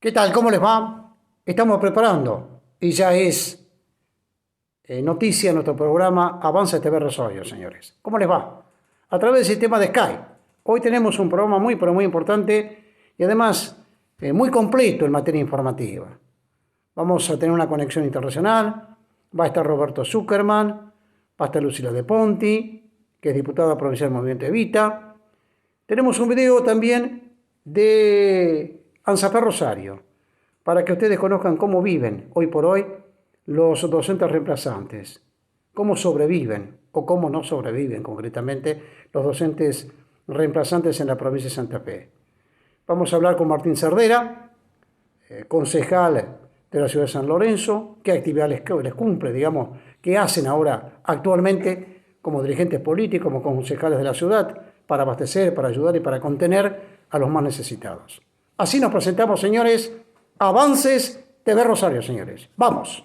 ¿Qué tal? ¿Cómo les va? Estamos preparando y ya es noticia en nuestro programa Avanza TV Rosario, señores. ¿Cómo les va? A través del sistema de Sky. Hoy tenemos un programa muy, pero muy importante y además muy completo en materia informativa. Vamos a tener una conexión internacional, va a estar Roberto Zuckerman, va a estar Lucila De Ponti, que es diputada provincial del Movimiento Evita. Tenemos un video también de ANSAFE Rosario, para que ustedes conozcan cómo viven hoy por hoy los docentes reemplazantes, cómo sobreviven o cómo no sobreviven concretamente los docentes reemplazantes en la provincia de Santa Fe. Vamos a hablar con Martín Cerdera, concejal de la ciudad de San Lorenzo, qué actividades les cumple, digamos, qué hacen ahora actualmente como dirigentes políticos, como concejales de la ciudad, para abastecer, para ayudar y para contener a los más necesitados. Así nos presentamos, señores. Avances TV Rosario, señores. Vamos.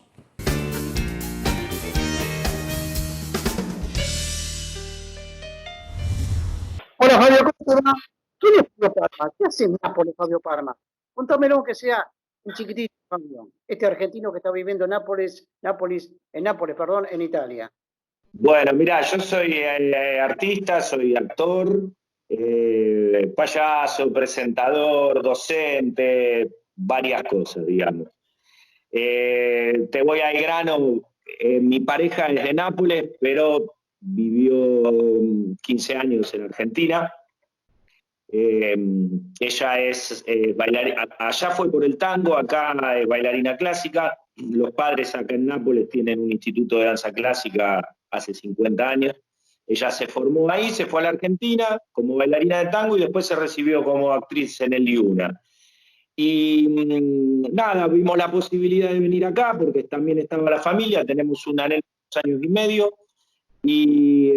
Hola, Fabio, ¿cómo te va? ¿Quién es Fabio Parma? ¿Qué hace en Nápoles, Fabio Parma? Contámelo que sea un chiquitito, Fabio. Este argentino que está viviendo en Nápoles, perdón, en Italia. Bueno, mira, yo soy artista, soy actor, payaso, presentador, docente, varias cosas, digamos. Te voy al grano, mi pareja es de Nápoles, pero vivió 15 años en Argentina. Ella es bailarina, allá fue por el tango, acá es bailarina clásica. Los padres acá en Nápoles tienen un instituto de danza clásica hace 50 años. Ella se formó ahí, se fue a la Argentina como bailarina de tango y después se recibió como actriz en el Liuna. Y nada, vimos la posibilidad de venir acá porque también estaba la familia, tenemos una nena de 2 años y medio. Y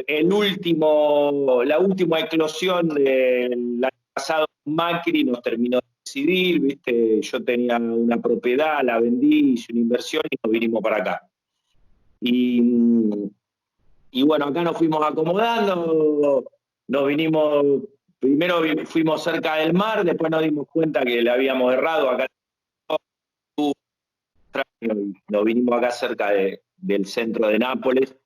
la última eclosión del año pasado, Macri nos terminó de decidir, ¿viste? Yo tenía una propiedad, la vendí, hice una inversión y nos vinimos para acá. Y bueno, acá nos fuimos acomodando, nos vinimos, primero fuimos cerca del mar, después nos dimos cuenta que le habíamos errado acá. Nos vinimos acá cerca del centro de Nápoles,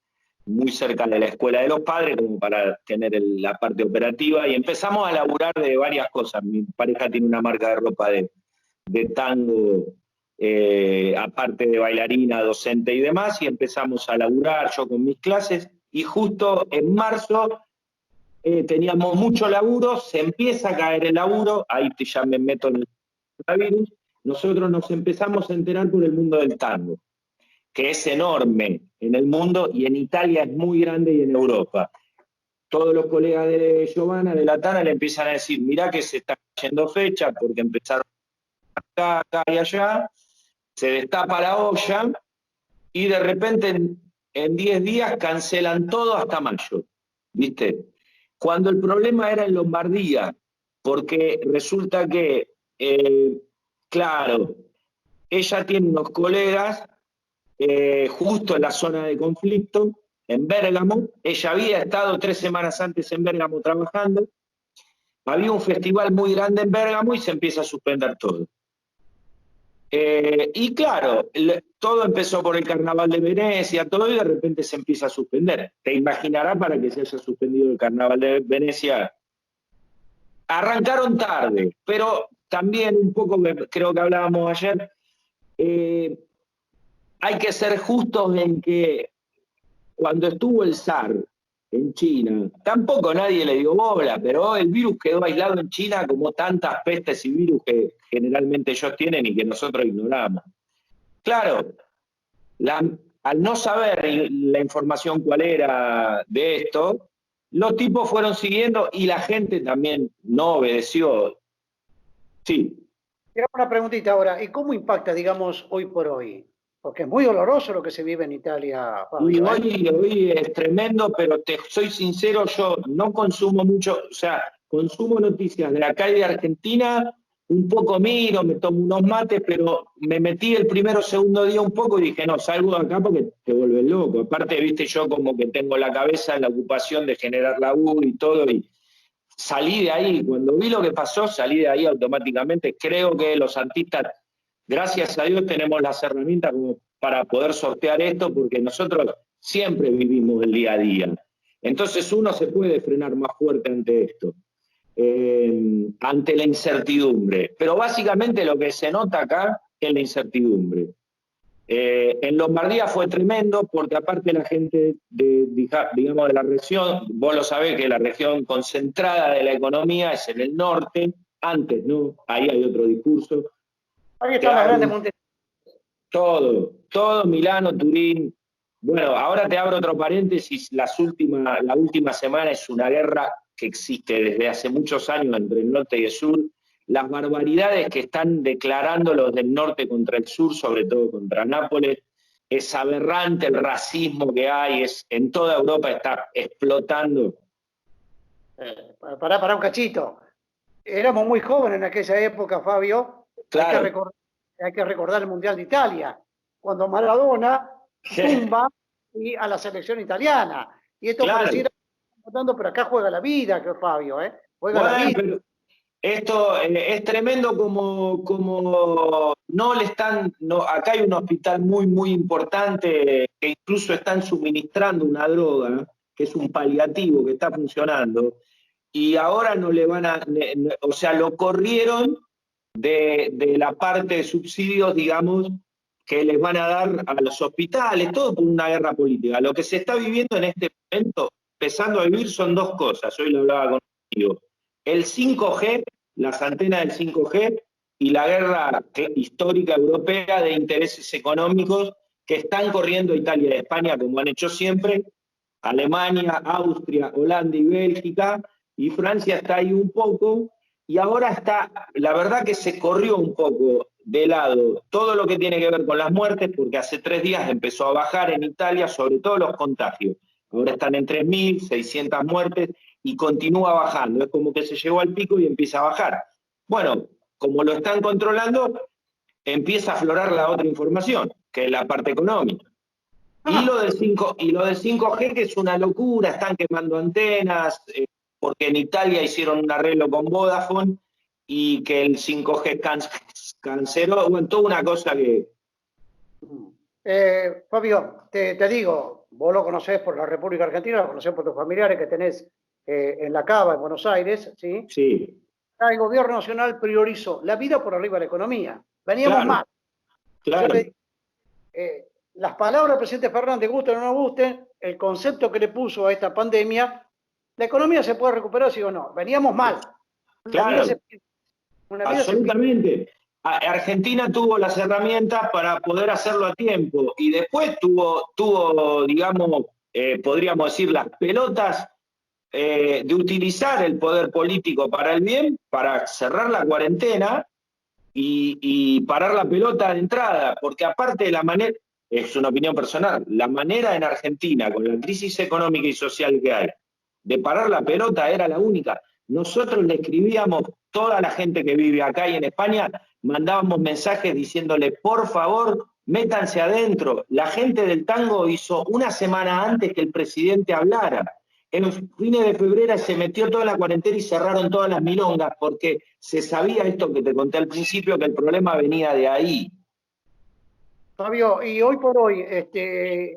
muy cerca de la escuela de los padres, como para tener la parte operativa, y empezamos a laburar de varias cosas. Mi pareja tiene una marca de ropa de tango, aparte de bailarina, docente y demás, y empezamos a laburar yo con mis clases, y justo en marzo teníamos mucho laburo, se empieza a caer el laburo, ahí ya me meto en el coronavirus. Nosotros nos empezamos a enterar por el mundo del tango, que es enorme en el mundo y en Italia es muy grande y en Europa. Todos los colegas de Giovanna, de la Tana, le empiezan a decir, mirá que se está yendo fecha porque empezaron acá y allá, se destapa la olla y de repente en 10 días cancelan todo hasta mayo, ¿viste? Cuando el problema era en Lombardía, porque resulta que, claro, ella tiene unos colegas justo en la zona de conflicto, en Bérgamo. Ella había estado 3 semanas antes en Bérgamo trabajando. Había un festival muy grande en Bérgamo y se empieza a suspender todo. Y claro, todo empezó por el Carnaval de Venecia, todo, y de repente se empieza a suspender. Te imaginarás para que se haya suspendido el Carnaval de Venecia. Arrancaron tarde, pero también un poco, creo que hablábamos ayer, hay que ser justos en que cuando estuvo el SARS en China, tampoco nadie le dio bola, pero el virus quedó aislado en China como tantas pestes y virus que generalmente ellos tienen y que nosotros ignoramos. Claro, al no saber la información cuál era de esto, los tipos fueron siguiendo y la gente también no obedeció. Sí. Una preguntita ahora, ¿y cómo impacta, digamos, hoy por hoy? Porque es muy doloroso lo que se vive en Italia, Y Fabio, ¿eh? hoy es tremendo, pero te soy sincero, yo no consumo mucho, o sea, consumo noticias de acá y de Argentina, un poco miro, me tomo unos mates, pero me metí el primero o segundo día un poco y dije, no, salgo de acá porque te vuelves loco. Aparte, viste, yo como que tengo la cabeza en la ocupación de generar laburo y todo, y salí de ahí, cuando vi lo que pasó, salí de ahí automáticamente. Creo que los santistas, gracias a Dios, tenemos las herramientas como para poder sortear esto, porque nosotros siempre vivimos el día a día. Entonces uno se puede frenar más fuerte ante esto, ante la incertidumbre. Pero básicamente lo que se nota acá es la incertidumbre. En Lombardía fue tremendo porque aparte la gente digamos, de la región, vos lo sabés que la región concentrada de la economía es en el norte, antes, ¿no? Ahí hay otro discurso. Ahí están las grandes montañas. Todo, Milano, Turín. Bueno, ahora te abro otro paréntesis, la última semana es una guerra que existe desde hace muchos años entre el norte y el sur. Las barbaridades que están declarando los del norte contra el sur, sobre todo contra Nápoles, es aberrante el racismo que hay, en toda Europa está explotando. Pará un cachito. Éramos muy jóvenes en aquella época, Fabio. Claro. Hay que recordar el Mundial de Italia, cuando Maradona tumba a la selección italiana. Y esto claro. pareciera votando, pero acá juega la vida, que Fabio, juega la vida. Pero esto es tremendo como no le están, acá hay un hospital muy importante que incluso están suministrando una droga, que es un paliativo que está funcionando, y ahora no le van o sea, lo corrieron de la parte de subsidios, digamos, que les van a dar a los hospitales, todo por una guerra política. Lo que se está viviendo en este momento, empezando a vivir, son dos cosas. Hoy lo hablaba contigo. El 5G, las antenas del 5G y la guerra histórica europea de intereses económicos que están corriendo Italia y España, como han hecho siempre, Alemania, Austria, Holanda y Bélgica, y Francia está ahí un poco, y ahora está, la verdad que se corrió un poco de lado todo lo que tiene que ver con las muertes, porque hace 3 días empezó a bajar en Italia, sobre todo los contagios. Ahora están en 3.600 muertes y continúa bajando. Es como que se llegó al pico y empieza a bajar. Bueno, como lo están controlando, empieza a aflorar la otra información, que es la parte económica. Y lo del 5G, que es una locura, están quemando antenas, porque en Italia hicieron un arreglo con Vodafone y que el 5G canceló, bueno, toda una cosa que... Fabio, te digo, vos lo conocés por la República Argentina, lo conocés por tus familiares que tenés en la Cava, en Buenos Aires, ¿sí? Sí. El gobierno nacional priorizó la vida por arriba de la economía. Veníamos mal. Claro. Las palabras del presidente Fernández, gusten o no gusten, el concepto que le puso a esta pandemia, la economía se puede recuperar, sí o no. Veníamos mal. Claro. Absolutamente. Argentina tuvo las herramientas para poder hacerlo a tiempo y después tuvo digamos, podríamos decir, las pelotas de utilizar el poder político para el bien, para cerrar la cuarentena y parar la pelota de entrada, porque aparte de la manera, es una opinión personal, la manera en Argentina, con la crisis económica y social que hay, de parar la pelota era la única. Nosotros le escribíamos, toda la gente que vive acá y en España, mandábamos mensajes diciéndole, por favor, métanse adentro. La gente del tango hizo una semana antes que el presidente hablara. En fines de febrero se metió toda la cuarentena y cerraron todas las milongas, porque se sabía esto que te conté al principio, que el problema venía de ahí. Fabio, y hoy por hoy,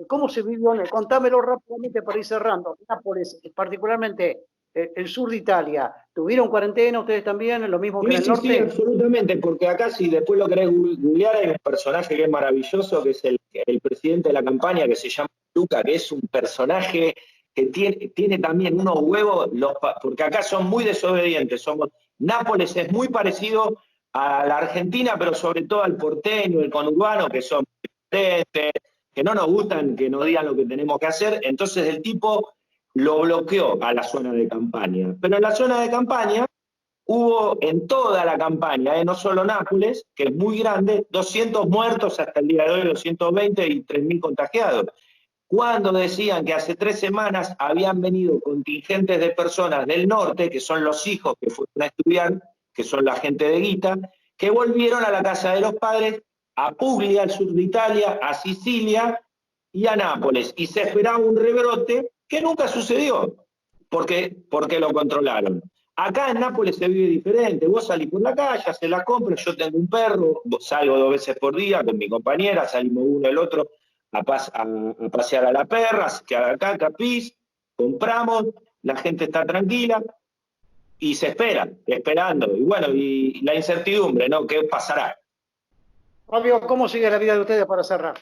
¿cómo se vivió? Contámelo rápidamente para ir cerrando. Nápoles, particularmente el sur de Italia, ¿tuvieron cuarentena ustedes también? ¿Lo mismo que en el norte? Sí, absolutamente, porque acá si después lo querés googlear hay un personaje que es maravilloso, que es el presidente de la campaña, que se llama Luca, que es un personaje que tiene también unos huevos, porque acá son muy desobedientes. Nápoles es muy parecido a la Argentina, pero sobre todo al porteño, el conurbano, que son que no nos gustan, que nos digan lo que tenemos que hacer. Entonces el tipo lo bloqueó a la zona de campaña. Pero en la zona de campaña hubo en toda la campaña, no solo Nápoles, que es muy grande, 200 muertos hasta el día de hoy, 220 y 3.000 contagiados. Cuando decían que hace 3 semanas habían venido contingentes de personas del norte, que son los hijos que fueron a estudiar, que son la gente de guita, que volvieron a la casa de los padres, a Puglia, al sur de Italia, a Sicilia y a Nápoles. Y se esperaba un rebrote que nunca sucedió, porque lo controlaron. Acá en Nápoles se vive diferente. Vos salís por la calle, haces la compra, yo tengo un perro, salgo 2 veces por día con mi compañera, salimos uno el otro a pasear a la perra, que acá, capís, compramos, la gente está tranquila y se espera, esperando. Y bueno, y la incertidumbre, ¿no? ¿Qué pasará? Fabio, ¿cómo sigue la vida de ustedes para cerrar?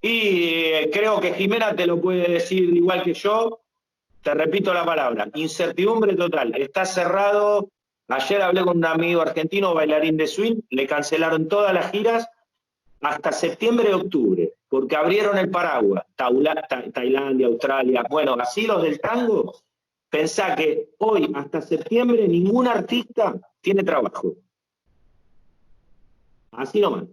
Y creo que Jimena te lo puede decir igual que yo. Te repito la palabra, incertidumbre total. Está cerrado. Ayer hablé con un amigo argentino, bailarín de swing, le cancelaron todas las giras hasta septiembre octubre, porque abrieron el paraguas. Tailandia, Australia, bueno, así los del tango. Pensá que hoy, hasta septiembre, ningún artista tiene trabajo. Así nomás.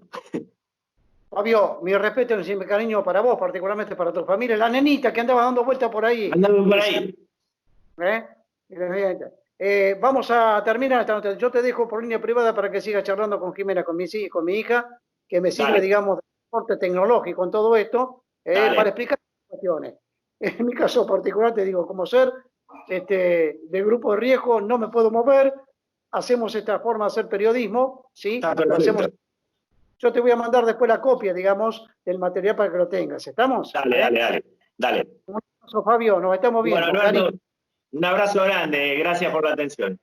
Fabio, mi respeto y mi cariño para vos, particularmente para tu familia, la nenita que andaba dando vueltas por ahí. Andamos por ahí. Vamos a terminar esta nota. Yo te dejo por línea privada para que sigas charlando con Jimena, con mi hija, que me sirve, Dale. digamos, de soporte tecnológico en todo esto, para explicar cuestiones. En mi caso particular, te digo, como ser de grupo de riesgo, no me puedo mover, hacemos esta forma de hacer periodismo, ¿sí? Lo hacemos. Yo te voy a mandar después la copia, digamos, del material para que lo tengas. ¿Estamos? Dale. Un abrazo, Fabio, nos estamos viendo. Bueno, Alberto, un abrazo grande, gracias por la atención.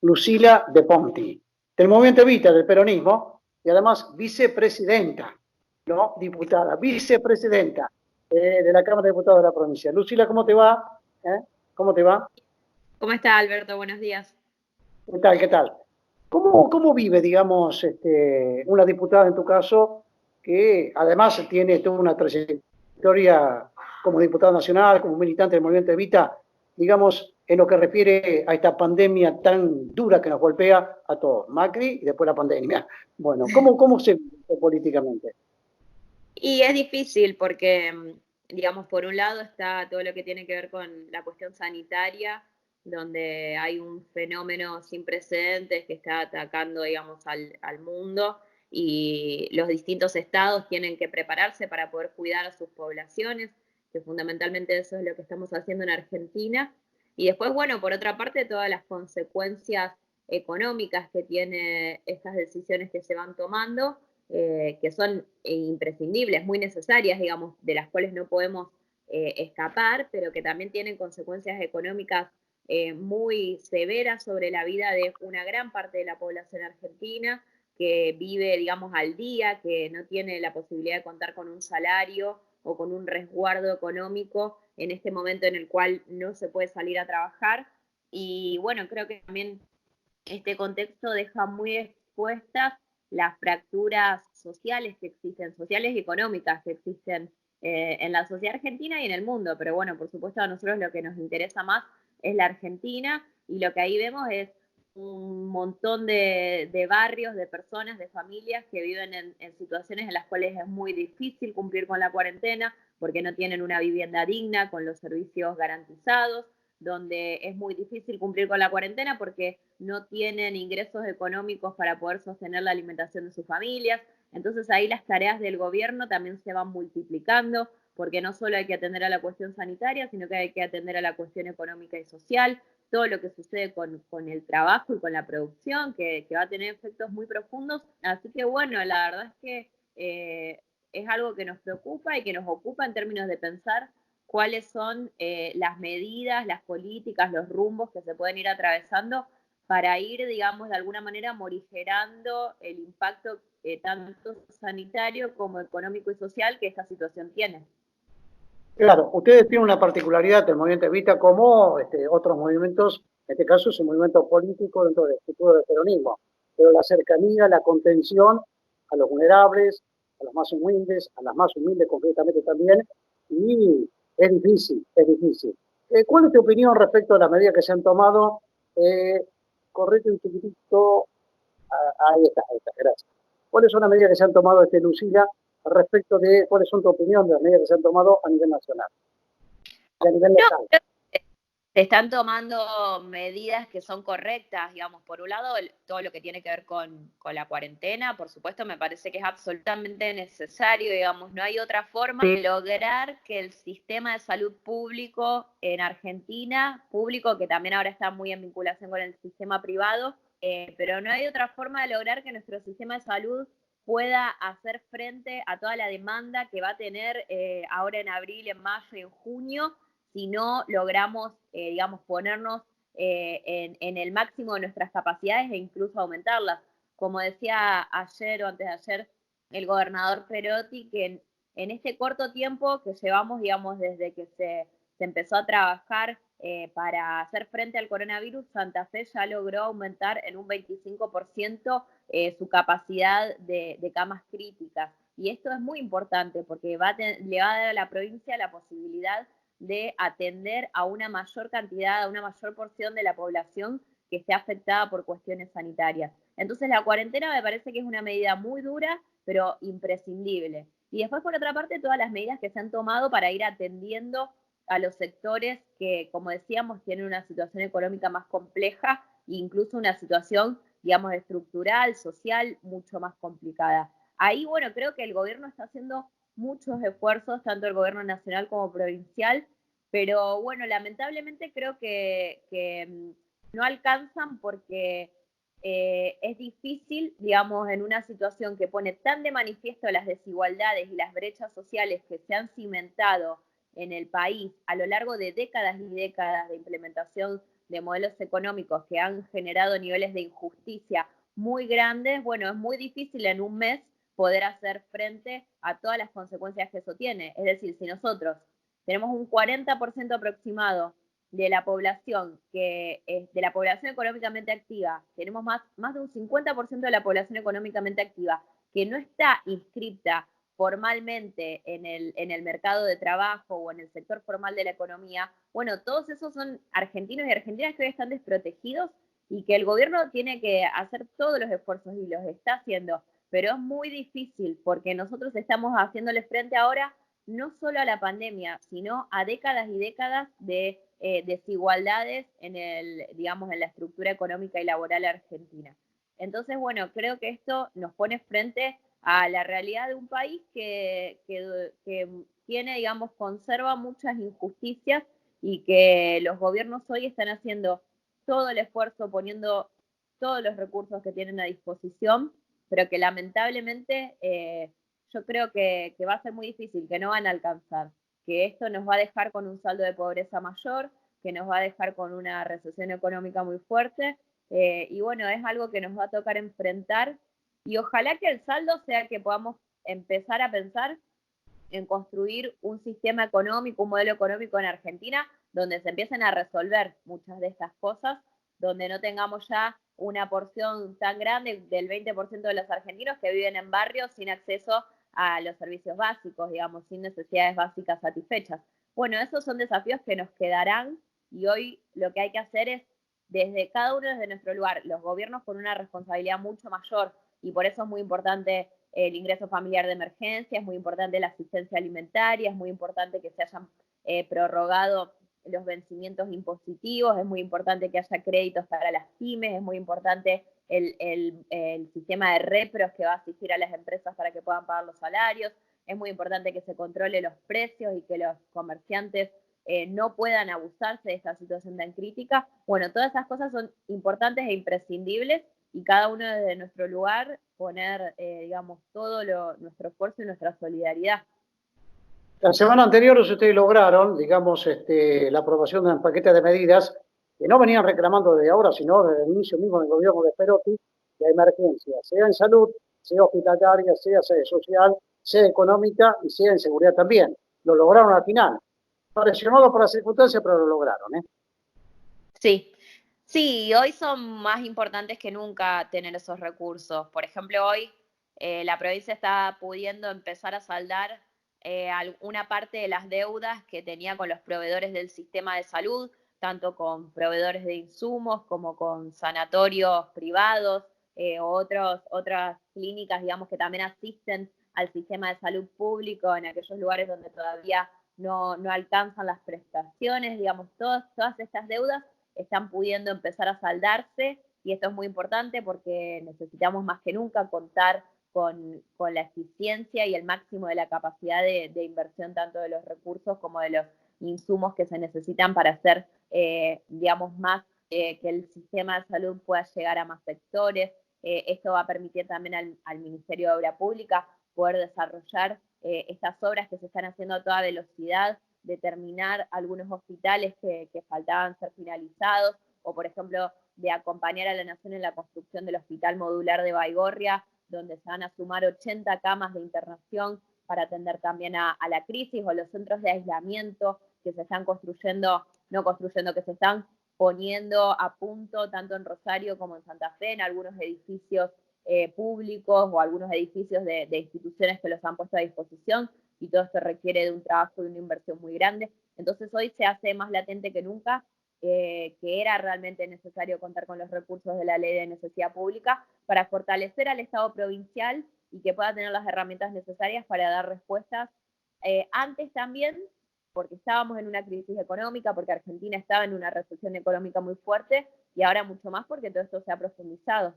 Lucila De Ponti, del Movimiento Evita, del peronismo, y además vicepresidenta, no diputada, vicepresidenta de la Cámara de Diputados de la provincia. Lucila, ¿cómo te va? ¿Cómo te va? ¿Cómo está, Alberto? Buenos días. ¿Qué tal? ¿Qué tal? ¿Cómo vive, digamos, una diputada en tu caso, que además tiene toda una trayectoria como diputada nacional, como militante del Movimiento Evita, digamos, en lo que refiere a esta pandemia tan dura que nos golpea a todos, Macri y después la pandemia? Bueno, ¿cómo se vive políticamente? Y es difícil porque, digamos, por un lado está todo lo que tiene que ver con la cuestión sanitaria, donde hay un fenómeno sin precedentes que está atacando, digamos, al mundo, y los distintos estados tienen que prepararse para poder cuidar a sus poblaciones, que fundamentalmente eso es lo que estamos haciendo en Argentina. Y después, bueno, por otra parte, todas las consecuencias económicas que tiene estas decisiones que se van tomando, que son imprescindibles, muy necesarias, digamos, de las cuales no podemos escapar, pero que también tienen consecuencias económicas muy severas sobre la vida de una gran parte de la población argentina, que vive, digamos, al día, que no tiene la posibilidad de contar con un salario o con un resguardo económico en este momento en el cual no se puede salir a trabajar. Y bueno, creo que también este contexto deja muy expuestas las fracturas sociales que existen, sociales y económicas que existen en la sociedad argentina y en el mundo. Pero bueno, por supuesto a nosotros lo que nos interesa más es la Argentina, y lo que ahí vemos es un montón de barrios, de personas, de familias que viven en situaciones en las cuales es muy difícil cumplir con la cuarentena porque no tienen una vivienda digna, con los servicios garantizados, donde es muy difícil cumplir con la cuarentena porque no tienen ingresos económicos para poder sostener la alimentación de sus familias. Entonces ahí las tareas del gobierno también se van multiplicando, porque no solo hay que atender a la cuestión sanitaria, sino que hay que atender a la cuestión económica y social, todo lo que sucede con el trabajo y con la producción, que va a tener efectos muy profundos. Así que bueno, la verdad es que es algo que nos preocupa y que nos ocupa en términos de pensar cuáles son las medidas, las políticas, los rumbos que se pueden ir atravesando para ir, digamos, de alguna manera morigerando el impacto tanto sanitario como económico y social que esta situación tiene. Claro, ustedes tienen una particularidad del Movimiento Evita como otros movimientos, en este caso es un movimiento político dentro del estructura del peronismo, pero la cercanía, la contención a los vulnerables, a los más humildes, a las más humildes concretamente también, y es difícil, es difícil. ¿Cuál es tu opinión respecto a las medidas que se han tomado? Correte un chiquitito, ahí está, gracias. ¿Cuáles son las medidas que se han tomado, Lucila, respecto de cuáles son tu opinión de las medidas que se han tomado a nivel nacional y a nivel local? Se están tomando medidas que son correctas, digamos, por un lado, todo lo que tiene que ver con la cuarentena, por supuesto, me parece que es absolutamente necesario, digamos, no hay otra forma de lograr que el sistema de salud público en Argentina, público que también ahora está muy en vinculación con el sistema privado, pero no hay otra forma de lograr que nuestro sistema de salud pueda hacer frente a toda la demanda que va a tener ahora en abril, en mayo y en junio, si no logramos, digamos, ponernos en el máximo de nuestras capacidades e incluso aumentarlas. Como decía ayer o antes de ayer el gobernador Perotti, que en este corto tiempo que llevamos, digamos, desde que se empezó a trabajar para hacer frente al coronavirus, Santa Fe ya logró aumentar en un 25% su capacidad de camas críticas. Y esto es muy importante porque le va a dar a la provincia la posibilidad de atender a una mayor cantidad, a una mayor porción de la población que esté afectada por cuestiones sanitarias. Entonces la cuarentena me parece que es una medida muy dura, pero imprescindible. Y después, por otra parte, todas las medidas que se han tomado para ir atendiendo a los sectores que, como decíamos, tienen una situación económica más compleja e incluso una situación, digamos, estructural, social, mucho más complicada. Ahí, bueno, creo que el gobierno está haciendo muchos esfuerzos, tanto el gobierno nacional como provincial, pero bueno, lamentablemente creo que no alcanzan porque es difícil, digamos, en una situación que pone tan de manifiesto las desigualdades y las brechas sociales que se han cimentado en el país a lo largo de décadas y décadas de implementación de modelos económicos que han generado niveles de injusticia muy grandes, bueno, es muy difícil en un mes poder hacer frente a todas las consecuencias que eso tiene. Es decir, si nosotros tenemos un 40% aproximado de la población de la población económicamente activa, tenemos más de un 50% de la población económicamente activa que no está inscrita formalmente en el mercado de trabajo o en el sector formal de la economía, bueno, todos esos son argentinos y argentinas que hoy están desprotegidos y que el gobierno tiene que hacer todos los esfuerzos y los está haciendo, pero es muy difícil porque nosotros estamos haciéndole frente ahora no solo a la pandemia, sino a décadas y décadas de desigualdades digamos, en la estructura económica y laboral argentina. Entonces, bueno, creo que esto nos pone frente a la realidad de un país que tiene, digamos, conserva muchas injusticias y que los gobiernos hoy están haciendo todo el esfuerzo, poniendo todos los recursos que tienen a disposición, pero que lamentablemente yo creo que va a ser muy difícil, que no van a alcanzar, que esto nos va a dejar con un saldo de pobreza mayor, que nos va a dejar con una recesión económica muy fuerte, y bueno, es algo que nos va a tocar enfrentar, y ojalá que el saldo sea que podamos empezar a pensar en construir un sistema económico, un modelo económico en Argentina, donde se empiecen a resolver muchas de estas cosas, donde no tengamos ya una porción tan grande del 20% de los argentinos que viven en barrios sin acceso a los servicios básicos, digamos, sin necesidades básicas satisfechas. Bueno, esos son desafíos que nos quedarán y hoy lo que hay que hacer es, desde cada uno desde nuestro lugar, los gobiernos con una responsabilidad mucho mayor, y por eso es muy importante el ingreso familiar de emergencia, es muy importante la asistencia alimentaria, es muy importante que se hayan prorrogado los vencimientos impositivos, es muy importante que haya créditos para las pymes, es muy importante el sistema de repros que va a asistir a las empresas para que puedan pagar los salarios, es muy importante que se controle los precios y que los comerciantes no puedan abusarse de esta situación tan crítica. Bueno, todas esas cosas son importantes e imprescindibles y cada uno desde nuestro lugar poner, digamos, nuestro esfuerzo y nuestra solidaridad. La semana anterior ustedes lograron, digamos, la aprobación de un paquete de medidas que no venían reclamando desde ahora, sino desde el inicio mismo del gobierno de Perotti, de emergencia, sea en salud, sea hospitalaria, sea social, sea económica y sea en seguridad también. Lo lograron al final. Presionado por las circunstancias, pero lo lograron, ¿eh? Sí, sí, hoy son más importantes que nunca tener esos recursos. Por ejemplo, hoy la provincia está pudiendo empezar a saldar una parte de las deudas que tenía con los proveedores del sistema de salud, tanto con proveedores de insumos como con sanatorios privados o otras clínicas, digamos, que también asisten al sistema de salud público en aquellos lugares donde todavía no alcanzan las prestaciones, digamos, todas estas deudas están pudiendo empezar a saldarse, y esto es muy importante porque necesitamos más que nunca contar con la eficiencia y el máximo de la capacidad de inversión, tanto de los recursos como de los insumos que se necesitan para hacer, digamos, más, que el sistema de salud pueda llegar a más sectores. Esto va a permitir también al Ministerio de Obra Pública poder desarrollar estas obras que se están haciendo a toda velocidad, de terminar algunos hospitales que faltaban ser finalizados, o por ejemplo de acompañar a la Nación en la construcción del Hospital Modular de Baigorria, donde se van a sumar 80 camas de internación para atender también a la crisis, o los centros de aislamiento que se están que se están poniendo a punto tanto en Rosario como en Santa Fe, en algunos edificios públicos o algunos edificios de instituciones que los han puesto a disposición, y todo esto requiere de un trabajo y una inversión muy grande. Entonces hoy se hace más latente que nunca que era realmente necesario contar con los recursos de la Ley de Necesidad Pública para fortalecer al Estado provincial y que pueda tener las herramientas necesarias para dar respuestas antes también, porque estábamos en una crisis económica, porque Argentina estaba en una recesión económica muy fuerte, y ahora mucho más porque todo esto se ha profundizado.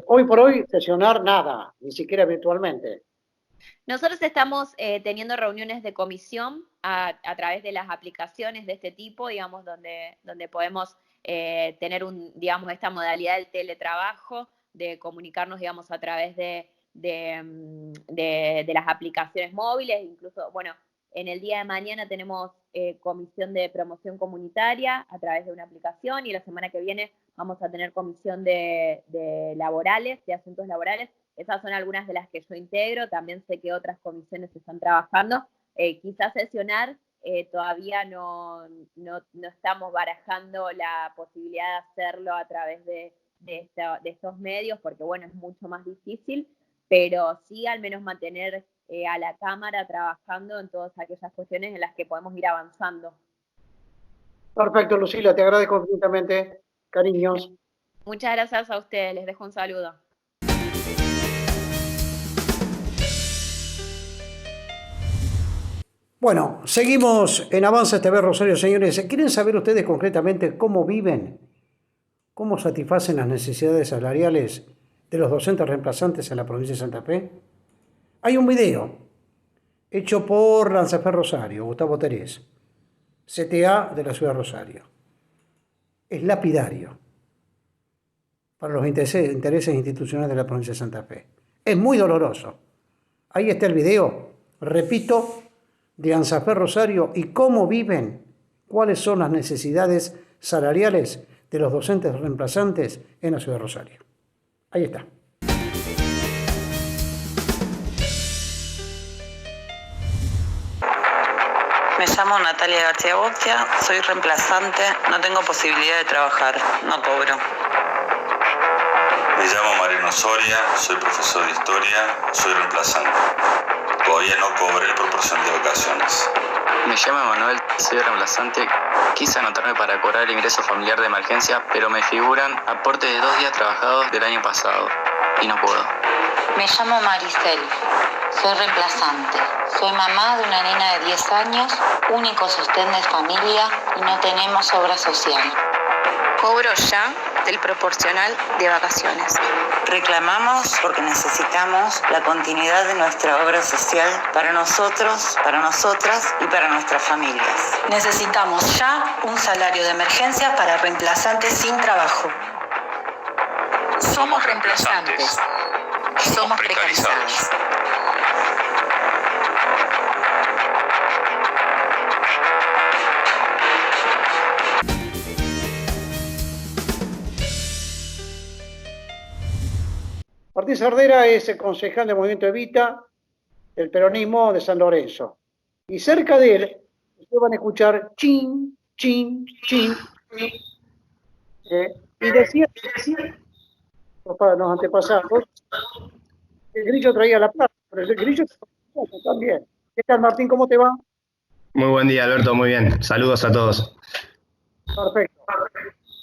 Hoy por hoy, sesionar nada, ni siquiera virtualmente. Nosotros estamos teniendo reuniones de comisión a través de las aplicaciones de este tipo, digamos, donde podemos tener digamos, esta modalidad del teletrabajo, de comunicarnos, digamos, a través de las aplicaciones móviles. Incluso, bueno, en el día de mañana tenemos comisión de promoción comunitaria a través de una aplicación, y la semana que viene vamos a tener comisión de laborales, de asuntos laborales. Esas son algunas de las que yo integro. También sé que otras comisiones están trabajando. Quizás sesionar, todavía no estamos barajando la posibilidad de hacerlo a través de estos medios, porque bueno, es mucho más difícil, pero sí al menos mantener a la Cámara trabajando en todas aquellas cuestiones en las que podemos ir avanzando. Perfecto, Lucila, te agradezco infinitamente. Cariños. Muchas gracias a ustedes, les dejo un saludo. Bueno, seguimos en Avanza TV Rosario, señores. ¿Quieren saber ustedes concretamente cómo viven, cómo satisfacen las necesidades salariales de los docentes reemplazantes en la provincia de Santa Fe? Hay un video hecho por Lanzafer Rosario, Gustavo Terés, CTA de la ciudad de Rosario. Es lapidario para los intereses institucionales de la provincia de Santa Fe. Es muy doloroso. Ahí está el video, repito, de Lanzafer Rosario, y cómo viven, cuáles son las necesidades salariales de los docentes reemplazantes en la ciudad de Rosario. Ahí está. Me llamo Natalia García Bocchia, soy reemplazante, no tengo posibilidad de trabajar, no cobro. Me llamo Mariano Soria, soy profesor de historia, soy reemplazante. Todavía no cobré por porción de vacaciones. Me llamo Manuel, soy reemplazante. Quise anotarme para cobrar el ingreso familiar de emergencia, pero me figuran aporte de 2 días trabajados del año pasado y no puedo. Me llamo Maricel, soy reemplazante. Soy mamá de una nena de 10 años, único sostén de familia, y no tenemos obra social. Cobro ya del proporcional de vacaciones. Reclamamos porque necesitamos la continuidad de nuestra obra social para nosotros, para nosotras y para nuestras familias. Necesitamos ya un salario de emergencia para reemplazantes sin trabajo. Somos reemplazantes. Somos precarizados. Martín Sardera es el concejal del Movimiento Evita del peronismo de San Lorenzo. Y cerca de él, ustedes van a escuchar chin, chin, chin. Y decía los antepasados, el grillo traía la plata, pero el grillo también. ¿Qué tal, Martín? ¿Cómo te va? Muy buen día, Alberto, muy bien. Saludos a todos. Perfecto.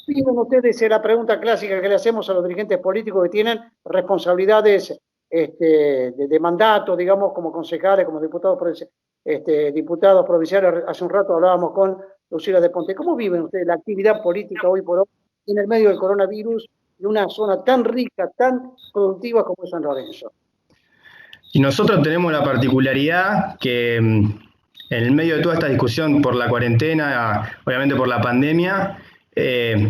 Piden ustedes la pregunta clásica que le hacemos a los dirigentes políticos que tienen responsabilidades de mandato, digamos, como concejales, como diputados, diputados provinciales. Hace un rato hablábamos con Lucila de Ponte. ¿Cómo viven ustedes la actividad política hoy por hoy en el medio del coronavirus, en una zona tan rica, tan productiva como es San Lorenzo? Y nosotros tenemos la particularidad que en el medio de toda esta discusión por la cuarentena, obviamente por la pandemia,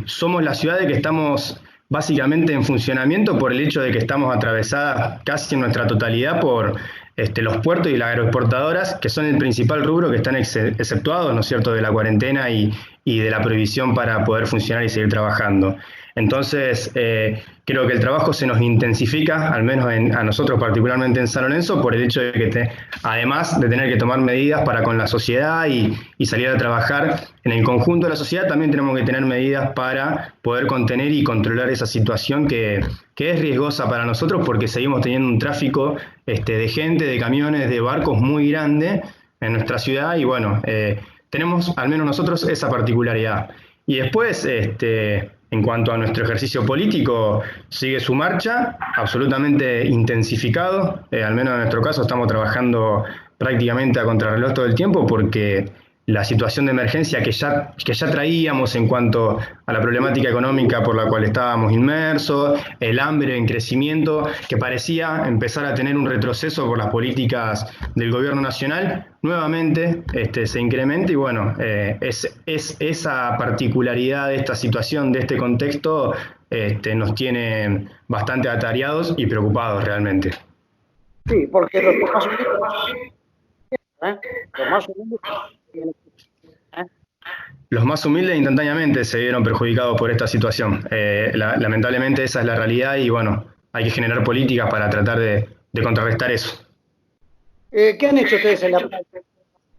somos la ciudad de que estamos básicamente en funcionamiento por el hecho de que estamos atravesadas casi en nuestra totalidad por los puertos y las agroexportadoras, que son el principal rubro que están exceptuados, ¿no es cierto?, de la cuarentena y de la prohibición para poder funcionar y seguir trabajando. Entonces, creo que el trabajo se nos intensifica, al menos a nosotros particularmente en San Lorenzo, por el hecho de que además de tener que tomar medidas para con la sociedad y salir a trabajar en el conjunto de la sociedad, también tenemos que tener medidas para poder contener y controlar esa situación que es riesgosa para nosotros porque seguimos teniendo un tráfico de gente, de camiones, de barcos muy grande en nuestra ciudad y bueno, tenemos al menos nosotros esa particularidad. Y después, en cuanto a nuestro ejercicio político, sigue su marcha, absolutamente intensificado. Al menos en nuestro caso estamos trabajando prácticamente a contrarreloj todo el tiempo porque la situación de emergencia que ya traíamos en cuanto a la problemática económica por la cual estábamos inmersos, el hambre en crecimiento, que parecía empezar a tener un retroceso por las políticas del gobierno nacional, nuevamente se incrementa y bueno, es esa particularidad de esta situación, de este contexto, nos tiene bastante atareados y preocupados realmente. Sí, porque los Los más humildes instantáneamente se vieron perjudicados por esta situación. Lamentablemente esa es la realidad y bueno, hay que generar políticas para tratar de contrarrestar eso. ¿Qué han hecho ustedes en la playa?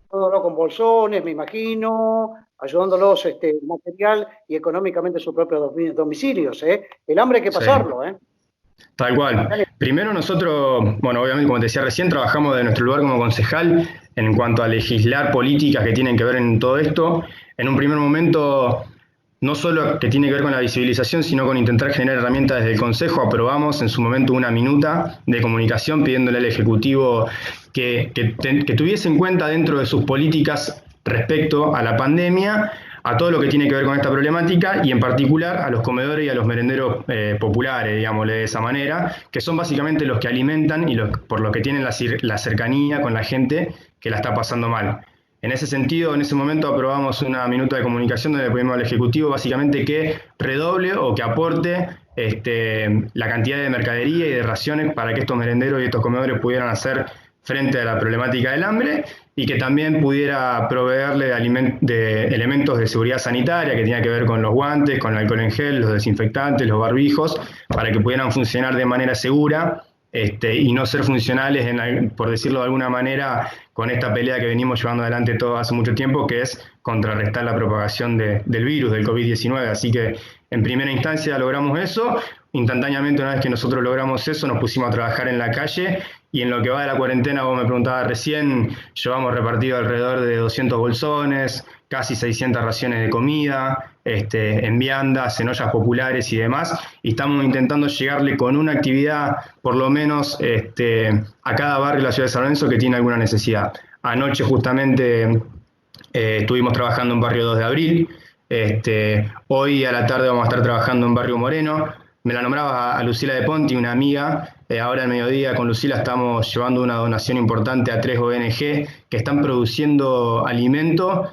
Con bolsones, me imagino, ayudándolos material y económicamente en sus propios domicilios. El hambre hay que pasarlo. Sí. Tal cual. Primero nosotros, bueno, obviamente como te decía recién, trabajamos de nuestro lugar como concejal en cuanto a legislar políticas que tienen que ver en todo esto. En un primer momento, no solo que tiene que ver con la visibilización, sino con intentar generar herramientas desde el Consejo. Aprobamos en su momento una minuta de comunicación pidiéndole al Ejecutivo que tuviese en cuenta dentro de sus políticas respecto a la pandemia a todo lo que tiene que ver con esta problemática y en particular a los comedores y a los merenderos populares, digámosle de esa manera, que son básicamente los que alimentan y por los que tienen la cercanía con la gente que la está pasando mal. En ese sentido, en ese momento aprobamos una minuta de comunicación donde le pedimos al Ejecutivo básicamente que redoble o que aporte la cantidad de mercadería y de raciones para que estos merenderos y estos comedores pudieran hacer frente a la problemática del hambre y que también pudiera proveerle de elementos de seguridad sanitaria que tenía que ver con los guantes, con el alcohol en gel, los desinfectantes, los barbijos, para que pudieran funcionar de manera segura y no ser funcionales, por decirlo de alguna manera, con esta pelea que venimos llevando adelante todo hace mucho tiempo, que es contrarrestar la propagación del virus, del COVID-19. Así que en primera instancia logramos eso. Instantáneamente, una vez que nosotros logramos eso, nos pusimos a trabajar en la calle y en lo que va de la cuarentena, vos me preguntabas recién, llevamos repartido alrededor de 200 bolsones, casi 600 raciones de comida, en viandas, en ollas populares y demás, y estamos intentando llegarle con una actividad, por lo menos, a cada barrio de la ciudad de San Lorenzo que tiene alguna necesidad. Anoche justamente estuvimos trabajando en Barrio 2 de Abril, hoy a la tarde vamos a estar trabajando en Barrio Moreno. Me la nombraba a Lucila de Ponti, una amiga. Ahora al mediodía con Lucila estamos llevando una donación importante a 3 ONG que están produciendo alimento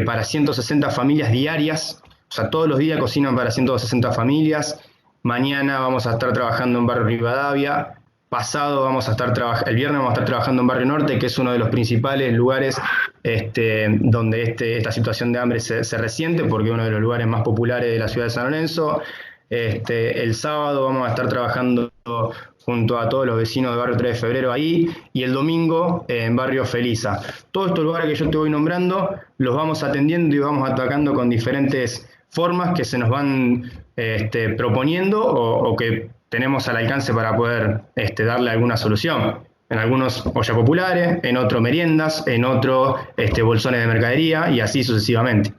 para 160 familias diarias. O sea, todos los días cocinan para 160 familias. Mañana vamos a estar trabajando en Barrio Rivadavia. Pasado el viernes vamos a estar trabajando en Barrio Norte, que es uno de los principales lugares donde esta situación de hambre se resiente, porque es uno de los lugares más populares de la ciudad de San Lorenzo. El sábado vamos a estar trabajando junto a todos los vecinos de Barrio 3 de Febrero ahí, y el domingo en Barrio Feliza. Todos estos lugares que yo te voy nombrando los vamos atendiendo y vamos atacando con diferentes formas que se nos van proponiendo o que tenemos al alcance para poder darle alguna solución. En algunos ollas populares, en otros meriendas, en otros bolsones de mercadería y así sucesivamente.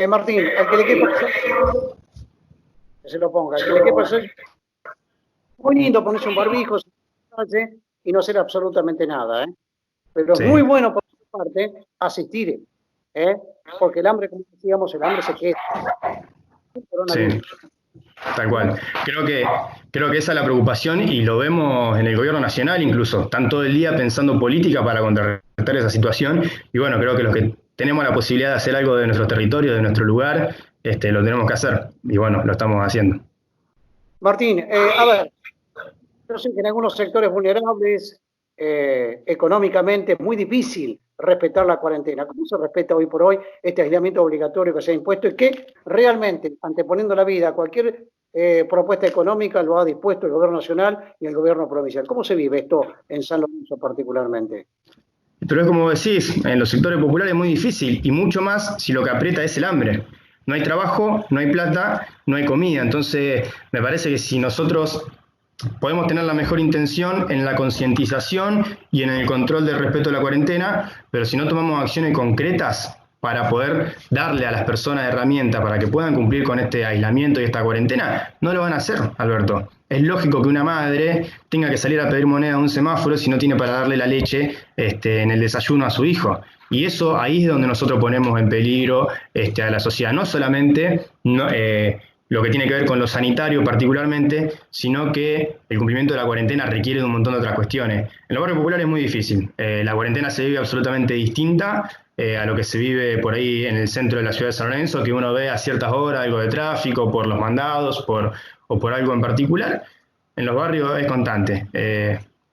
Martín, al que le quepa hacer, que se lo ponga, al que le quepa hacer, Muy lindo ponerse un barbijo y no hacer absolutamente nada, ¿eh? Pero Sí. es muy bueno por su parte asistir, ¿eh? Porque el hambre, como decíamos, el hambre se queda. Sí, tal cual. Creo que esa es la preocupación y lo vemos en el gobierno nacional incluso. Están todo el día pensando política para contrarrestar esa situación y bueno, creo que los que tenemos la posibilidad de hacer algo de nuestro territorio, de nuestro lugar, lo tenemos que hacer y bueno, lo estamos haciendo. Martín, a ver, yo sé que en algunos sectores vulnerables, económicamente, es muy difícil respetar la cuarentena. ¿Cómo se respeta hoy por hoy este aislamiento obligatorio que se ha impuesto y que realmente, anteponiendo la vida a cualquier propuesta económica, lo ha dispuesto el gobierno nacional y el gobierno provincial? ¿Cómo se vive esto en San Lorenzo particularmente? Pero es como decís, en los sectores populares es muy difícil y mucho más si lo que aprieta es el hambre. No hay trabajo, no hay plata, no hay comida. Entonces, me parece que si nosotros podemos tener la mejor intención en la concientización y en el control del respeto de la cuarentena, pero si no tomamos acciones concretas para poder darle a las personas herramientas para que puedan cumplir con este aislamiento y esta cuarentena, no lo van a hacer, Alberto. Es lógico que una madre tenga que salir a pedir moneda a un semáforo si no tiene para darle la leche en el desayuno a su hijo. Y eso ahí es donde nosotros ponemos en peligro a la sociedad. No solamente lo que tiene que ver con lo sanitario particularmente, sino que el cumplimiento de la cuarentena requiere de un montón de otras cuestiones. En los barrios populares es muy difícil. La cuarentena se vive absolutamente distinta a lo que se vive por ahí en el centro de la ciudad de San Lorenzo, que uno ve a ciertas horas algo de tráfico, por los mandados, o por algo en particular. En los barrios es constante.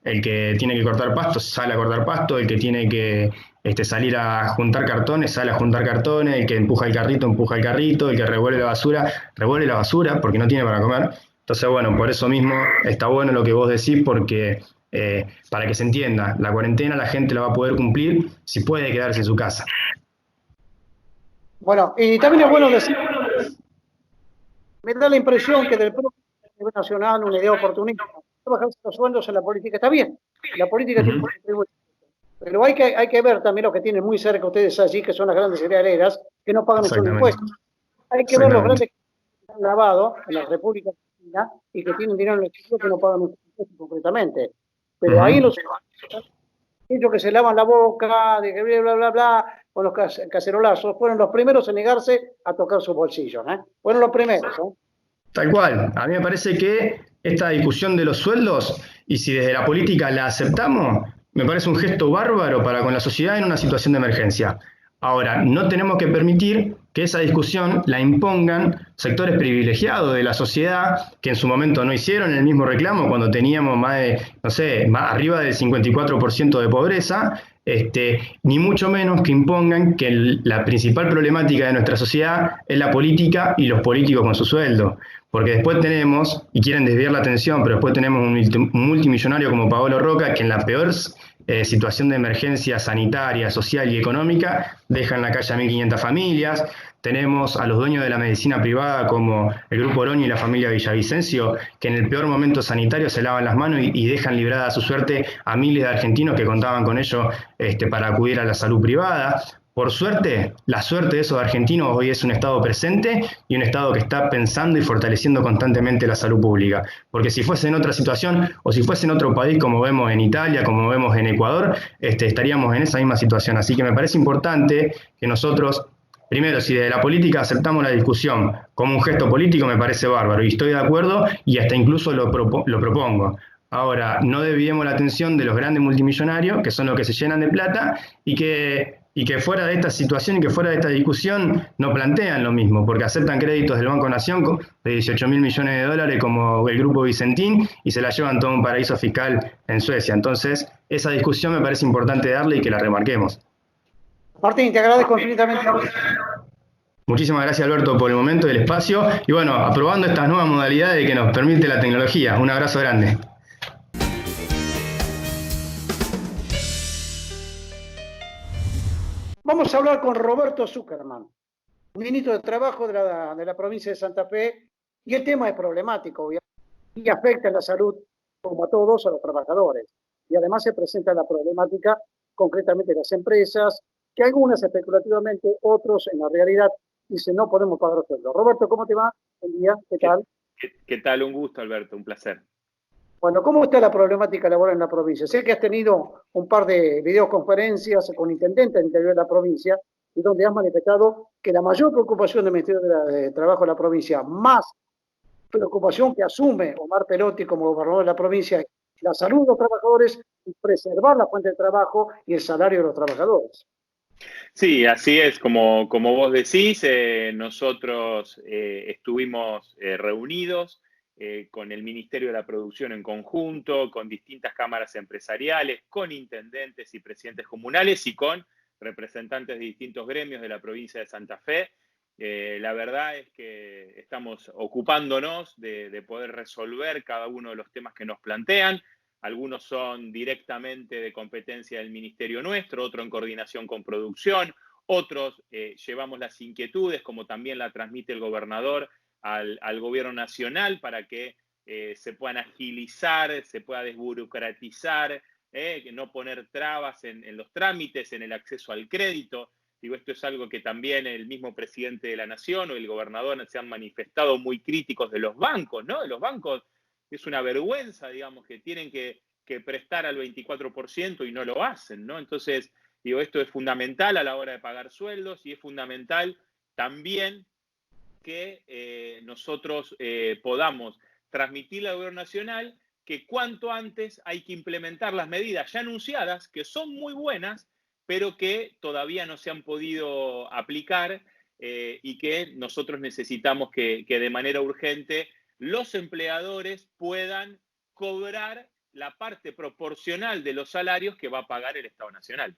El que tiene que cortar pasto sale a cortar pasto, el que tiene que salir a juntar cartones sale a juntar cartones, el que empuja el carrito, el que revuelve la basura porque no tiene para comer. Entonces, bueno, por eso mismo está bueno lo que vos decís, porque para que se entienda, la cuarentena la gente la va a poder cumplir si puede quedarse en su casa. Bueno, y también es bueno decir, me da la impresión que del propio nivel nacional una idea oportunista, bajarse los sueldos en la política está bien, la política tiene que contribuir, pero hay que ver también lo que tienen muy cerca ustedes allí, que son las grandes cerealeras, que no pagan un solo impuesto. Hay que ver los grandes que han grabado en la República Argentina y que tienen dinero en el exterior que no pagan un impuesto concretamente. Pero ahí ellos que se lavan la boca, de que bla, bla, bla, con los cacerolazos, fueron los primeros en negarse a tocar sus bolsillos, ¿eh? Fueron los primeros, ¿eh? Tal cual. A mí me parece que esta discusión de los sueldos, y si desde la política la aceptamos, me parece un gesto bárbaro para con la sociedad en una situación de emergencia. Ahora, no tenemos que permitir que esa discusión la impongan sectores privilegiados de la sociedad que en su momento no hicieron el mismo reclamo cuando teníamos más de, no sé, más arriba del 54% de pobreza, ni mucho menos que impongan que la principal problemática de nuestra sociedad es la política y los políticos con su sueldo. Porque después tenemos, y quieren desviar la atención, pero después tenemos un multimillonario como Paolo Roca, que en la peor situación de emergencia sanitaria, social y económica, deja en la calle a 1.500 familias. Tenemos a los dueños de la medicina privada como el Grupo Oroño y la familia Villavicencio, que en el peor momento sanitario se lavan las manos y dejan librada a su suerte a miles de argentinos que contaban con ello para acudir a la salud privada. Por suerte, la suerte de esos argentinos hoy es un Estado presente y un Estado que está pensando y fortaleciendo constantemente la salud pública. Porque si fuese en otra situación o si fuese en otro país, como vemos en Italia, como vemos en Ecuador, estaríamos en esa misma situación. Así que me parece importante que nosotros, primero, si desde la política aceptamos la discusión como un gesto político, me parece bárbaro y estoy de acuerdo y hasta incluso lo propongo. Ahora, no desviemos la atención de los grandes multimillonarios, que son los que se llenan de plata y que fuera de esta situación y que fuera de esta discusión no plantean lo mismo, porque aceptan créditos del Banco Nación de 18.000 millones de dólares como el Grupo Vicentín y se la llevan todo a un paraíso fiscal en Suecia. Entonces, esa discusión me parece importante darle y que la remarquemos. Martín, te agradezco infinitamente. Muchísimas gracias, Alberto, por el momento y el espacio. Y bueno, aprobando estas nuevas modalidades que nos permite la tecnología. Un abrazo grande. Vamos a hablar con Roberto Zuckerman, ministro de Trabajo de la provincia de Santa Fe, y el tema es problemático, obviamente, y afecta en la salud, como a todos, a los trabajadores. Y además se presenta la problemática, concretamente de las empresas, que algunas especulativamente, otros en la realidad dicen no podemos pagar sueldo. Roberto, ¿cómo te va? Buen día, ¿qué tal? ¿Qué tal? Un gusto, Alberto, un placer. Bueno, ¿cómo está la problemática laboral en la provincia? Sé que has tenido un par de videoconferencias con intendentes del interior de la provincia y donde has manifestado que la mayor preocupación del Ministerio de Trabajo de la provincia, más preocupación que asume Omar Perotti como gobernador de la provincia, es la salud de los trabajadores y preservar la fuente de trabajo y el salario de los trabajadores. Sí, así es, como vos decís, nosotros estuvimos reunidos con el Ministerio de la Producción en conjunto, con distintas cámaras empresariales, con intendentes y presidentes comunales y con representantes de distintos gremios de la provincia de Santa Fe. La verdad es que estamos ocupándonos de poder resolver cada uno de los temas que nos plantean. Algunos son directamente de competencia del ministerio nuestro, otro en coordinación con producción, otros llevamos las inquietudes, como también la transmite el gobernador, al gobierno nacional para que se puedan agilizar, se pueda desburocratizar, no poner trabas en los trámites, en el acceso al crédito. Digo, esto es algo que también el mismo presidente de la Nación o el gobernador se han manifestado muy críticos de los bancos, ¿no? De los bancos. Es una vergüenza, digamos, que tienen que prestar al 24% y no lo hacen, ¿no? Entonces, digo, esto es fundamental a la hora de pagar sueldos y es fundamental también que nosotros podamos transmitirle al gobierno nacional que cuanto antes hay que implementar las medidas ya anunciadas, que son muy buenas, pero que todavía no se han podido aplicar y que nosotros necesitamos que de manera urgente los empleadores puedan cobrar la parte proporcional de los salarios que va a pagar el Estado Nacional.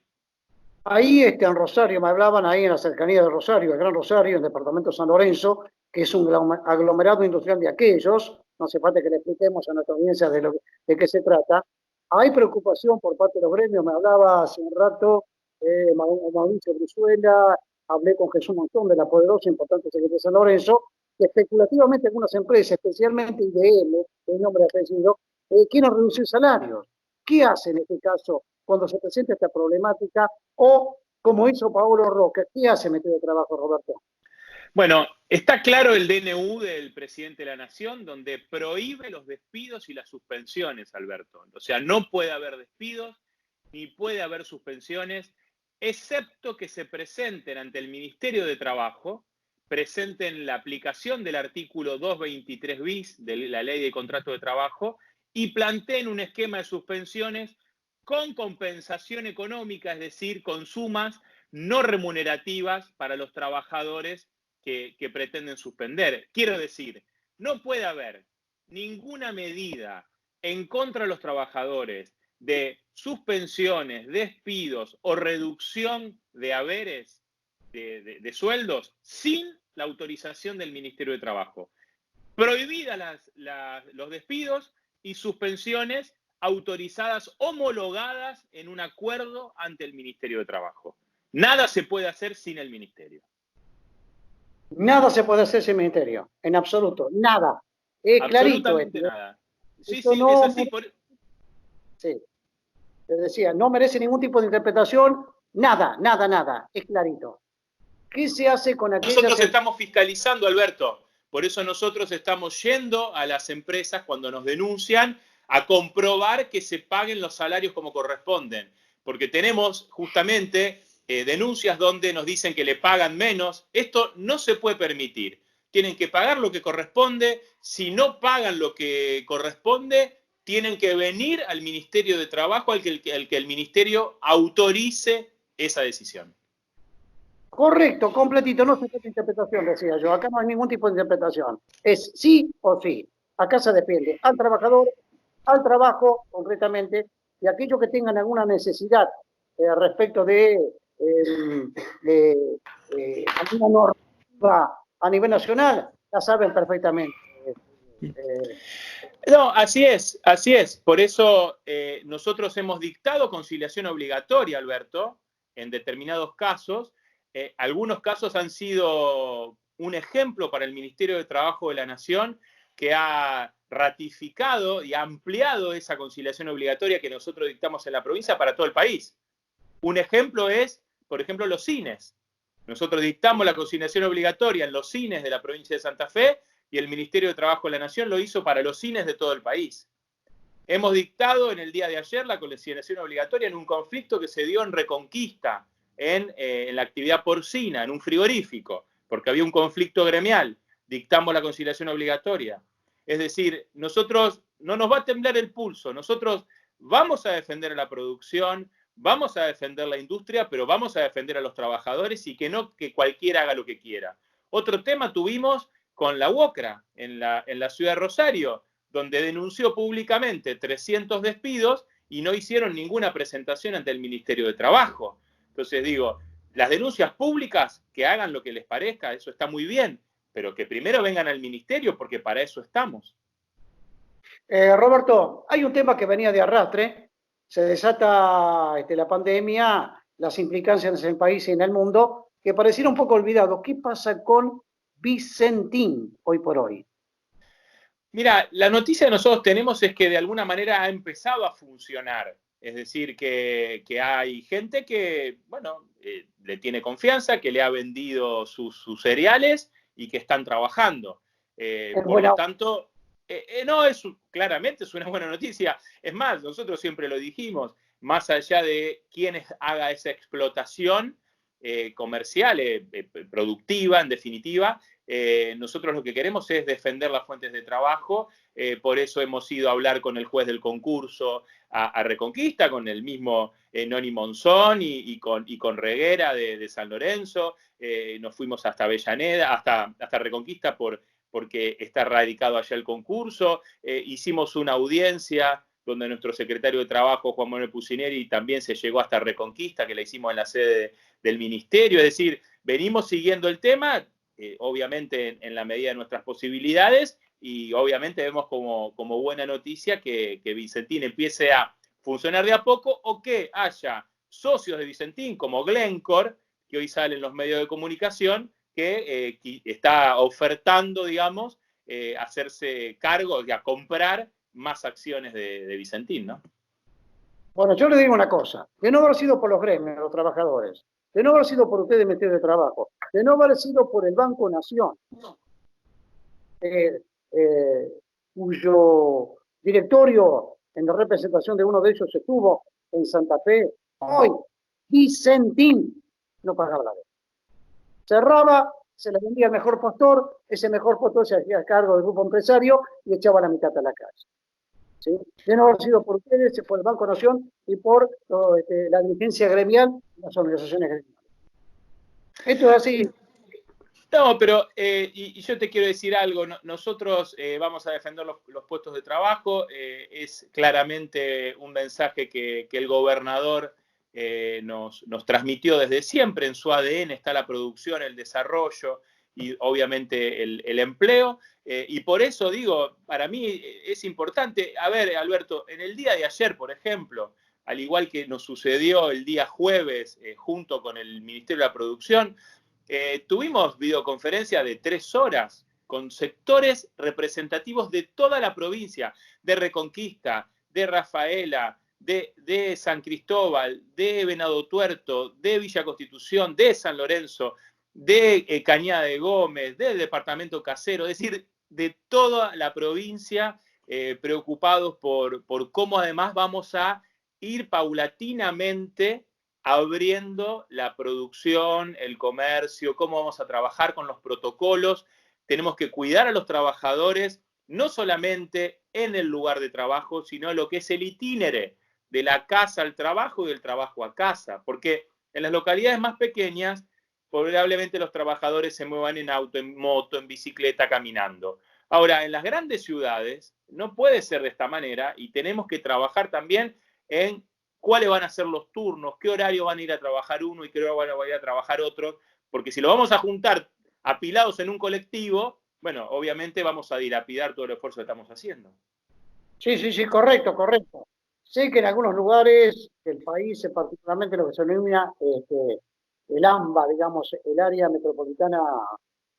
Ahí en Rosario, me hablaban ahí en la cercanía de Rosario, el Gran Rosario, en el departamento de San Lorenzo, que es un aglomerado industrial de aquellos, no hace falta que le expliquemos a nuestra audiencia de qué se trata. Hay preocupación por parte de los gremios, me hablaba hace un rato Mauricio Brizuela, hablé con Jesús Montón de la poderosa e importante Secretaría de San Lorenzo, que especulativamente algunas empresas, especialmente IDM, el nombre de apellido, quieren reducir salarios. ¿Qué hace en este caso cuando se presenta esta problemática? O, como hizo Paolo Roca, ¿qué hace Ministerio de Trabajo, Roberto? Bueno, está claro el DNU del presidente de la Nación, donde prohíbe los despidos y las suspensiones, Alberto. O sea, no puede haber despidos ni puede haber suspensiones, excepto que se presenten ante el Ministerio de Trabajo, presenten la aplicación del artículo 223 bis de la Ley de Contrato de Trabajo y planteen un esquema de suspensiones con compensación económica, es decir, con sumas no remunerativas para los trabajadores que pretenden suspender. Quiero decir, no puede haber ninguna medida en contra de los trabajadores de suspensiones, despidos o reducción de haberes de sueldos sin la autorización del Ministerio de Trabajo. Prohibidas los despidos y suspensiones autorizadas, homologadas en un acuerdo ante el Ministerio de Trabajo. Nada se puede hacer sin el Ministerio. Nada se puede hacer sin el Ministerio, en absoluto, nada. Es absolutamente clarito. Nada. Sí, sí, no, es así. Sí, te decía, no merece ningún tipo de interpretación, nada, nada, nada, es clarito. ¿Qué se hace con aquellas... Nosotros estamos fiscalizando, Alberto, por eso nosotros estamos yendo a las empresas cuando nos denuncian a comprobar que se paguen los salarios como corresponden, porque tenemos justamente denuncias donde nos dicen que le pagan menos. Esto no se puede permitir. Tienen que pagar lo que corresponde. Si no pagan lo que corresponde, tienen que venir al Ministerio de Trabajo al que el Ministerio autorice esa decisión. Correcto, completito, no se trata de interpretación, decía yo. Acá no hay ningún tipo de interpretación. Es sí o sí. Acá se defiende al trabajador, al trabajo, concretamente, y aquellos que tengan alguna necesidad respecto de alguna norma a nivel nacional, la saben perfectamente. No, así es, así es. Por eso nosotros hemos dictado conciliación obligatoria, Alberto, en determinados casos. Algunos casos han sido un ejemplo para el Ministerio de Trabajo de la Nación, que ha ratificado y ha ampliado esa conciliación obligatoria que nosotros dictamos en la provincia para todo el país. Un ejemplo es, por ejemplo, los cines. Nosotros dictamos la conciliación obligatoria en los cines de la provincia de Santa Fe y el Ministerio de Trabajo de la Nación lo hizo para los cines de todo el país. Hemos dictado en el día de ayer la consignación obligatoria en un conflicto que se dio en Reconquista, en la actividad porcina, en un frigorífico, porque había un conflicto gremial. Dictamos la conciliación obligatoria. Es decir, nosotros no nos va a temblar el pulso, nosotros vamos a defender la producción, vamos a defender la industria, pero vamos a defender a los trabajadores y que no que cualquiera haga lo que quiera. Otro tema tuvimos con la UOCRA en la ciudad de Rosario, donde denunció públicamente 300 despidos y no hicieron ninguna presentación ante el Ministerio de Trabajo. Entonces digo, las denuncias públicas, que hagan lo que les parezca, eso está muy bien, pero que primero vengan al ministerio, porque para eso estamos. Roberto, hay un tema que venía de arrastre, se desata la pandemia, las implicancias en el país y en el mundo, que pareciera un poco olvidado. ¿Qué pasa con Vicentín hoy por hoy? Mira, la noticia que nosotros tenemos es que de alguna manera ha empezado a funcionar. Es decir, que hay gente que, bueno, le tiene confianza, que le ha vendido sus cereales y que están trabajando. Por lo tanto, claramente es una buena noticia. Es más, nosotros siempre lo dijimos, más allá de quienes haga esa explotación comercial, productiva, en definitiva, nosotros lo que queremos es defender las fuentes de trabajo, por eso hemos ido a hablar con el juez del concurso a Reconquista, con el mismo Noni Monzón y con Reguera de San Lorenzo, nos fuimos hasta Avellaneda, hasta Reconquista porque está radicado allá el concurso, hicimos una audiencia donde nuestro secretario de Trabajo, Juan Manuel Pucineri, también se llegó hasta Reconquista, que la hicimos en la sede del ministerio, es decir, venimos siguiendo el tema, obviamente en la medida de nuestras posibilidades, y obviamente vemos como buena noticia que Vicentín empiece a funcionar de a poco o que haya socios de Vicentín como Glencore, que hoy sale en los medios de comunicación, que está ofertando, digamos, hacerse cargo, a comprar más acciones de Vicentín, ¿no? Bueno, yo le digo una cosa, de no haber sido por los gremios, los trabajadores, de no haber sido por ustedes Ministerio de Trabajo, de no haber sido por el Banco Nación, cuyo directorio en la representación de uno de ellos estuvo en Santa Fe, hoy Vicentín no pagaba la deuda. Cerraba, se le vendía al mejor postor, ese mejor postor se hacía cargo del grupo empresario y echaba la mitad a la calle. ¿Sí? De no haber sido por ustedes, por el Banco Nación y por la dirigencia gremial y las organizaciones gremiales. Esto es así. No, pero y yo te quiero decir algo, nosotros vamos a defender los puestos de trabajo, es claramente un mensaje que el gobernador nos transmitió desde siempre, en su ADN está la producción, el desarrollo y obviamente el empleo, y por eso digo, para mí es importante, a ver, Alberto, en el día de ayer, por ejemplo, al igual que nos sucedió el día jueves junto con el Ministerio de la Producción, tuvimos videoconferencia de 3 horas con sectores representativos de toda la provincia, de Reconquista, de Rafaela, de San Cristóbal, de Venado Tuerto, de Villa Constitución, de San Lorenzo, de Cañada de Gómez, del departamento Casero, es decir, de toda la provincia, preocupados por cómo además vamos a ir paulatinamente abriendo la producción, el comercio, cómo vamos a trabajar con los protocolos. Tenemos que cuidar a los trabajadores, no solamente en el lugar de trabajo, sino lo que es el itinere, de la casa al trabajo y del trabajo a casa, porque en las localidades más pequeñas probablemente los trabajadores se muevan en auto, en moto, en bicicleta, caminando. Ahora, en las grandes ciudades no puede ser de esta manera y tenemos que trabajar también en cuáles van a ser los turnos, qué horario van a ir a trabajar uno y qué horario van a ir a trabajar otro, porque si lo vamos a juntar apilados en un colectivo, bueno, obviamente vamos a dilapidar todo el esfuerzo que estamos haciendo. Sí, correcto. Sé que en algunos lugares del país, particularmente lo que se denomina el AMBA, digamos, el área metropolitana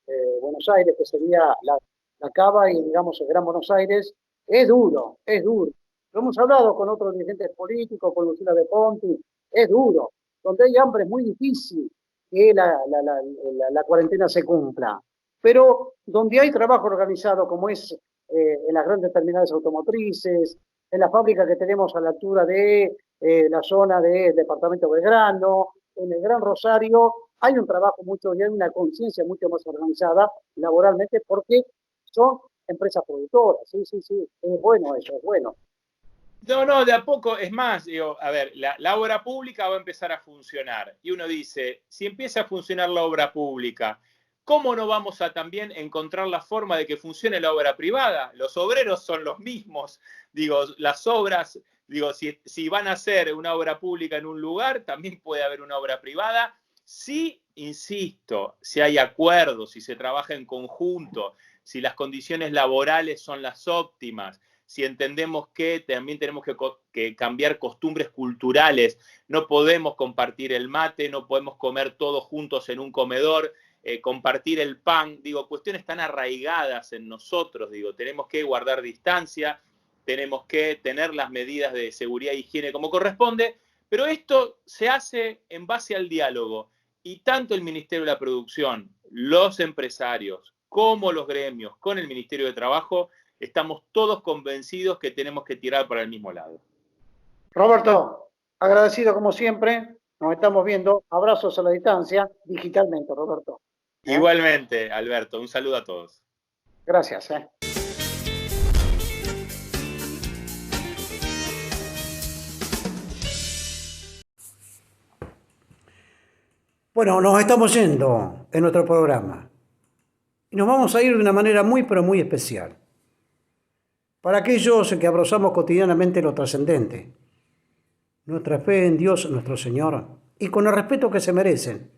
de Buenos Aires, que sería la Cava y, digamos, el Gran Buenos Aires, es duro. Lo hemos hablado con otros dirigentes políticos, con Lucila de Ponti, es duro. Donde hay hambre es muy difícil que la cuarentena se cumpla. Pero donde hay trabajo organizado, como es en las grandes terminales automotrices, en la fábrica que tenemos a la altura de la zona del departamento Belgrano, en el Gran Rosario, hay un trabajo mucho y hay una conciencia mucho más organizada laboralmente porque son empresas productoras. Sí, es bueno eso, es bueno. No, de a poco, es más, digo, a ver, la obra pública va a empezar a funcionar. Y uno dice, si empieza a funcionar la obra pública, ¿cómo no vamos a también encontrar la forma de que funcione la obra privada? Los obreros son los mismos. Digo, las obras, digo, si van a hacer una obra pública en un lugar, también puede haber una obra privada. Sí, insisto, si hay acuerdos, si se trabaja en conjunto, si las condiciones laborales son las óptimas, si entendemos que también tenemos que cambiar costumbres culturales, no podemos compartir el mate, no podemos comer todos juntos en un comedor, compartir el pan, digo, cuestiones tan arraigadas en nosotros, digo, tenemos que guardar distancia, tenemos que tener las medidas de seguridad e higiene como corresponde, pero esto se hace en base al diálogo, y tanto el Ministerio de la Producción, los empresarios, como los gremios, con el Ministerio de Trabajo, estamos todos convencidos que tenemos que tirar para el mismo lado. Roberto, agradecido como siempre, nos estamos viendo, abrazos a la distancia, digitalmente, Roberto. Igualmente, Alberto, un saludo a todos. Gracias. Bueno, nos estamos yendo en nuestro programa. Y nos vamos a ir de una manera muy, pero muy especial. Para aquellos que abrazamos cotidianamente lo trascendente, nuestra fe en Dios nuestro Señor, y con el respeto que se merecen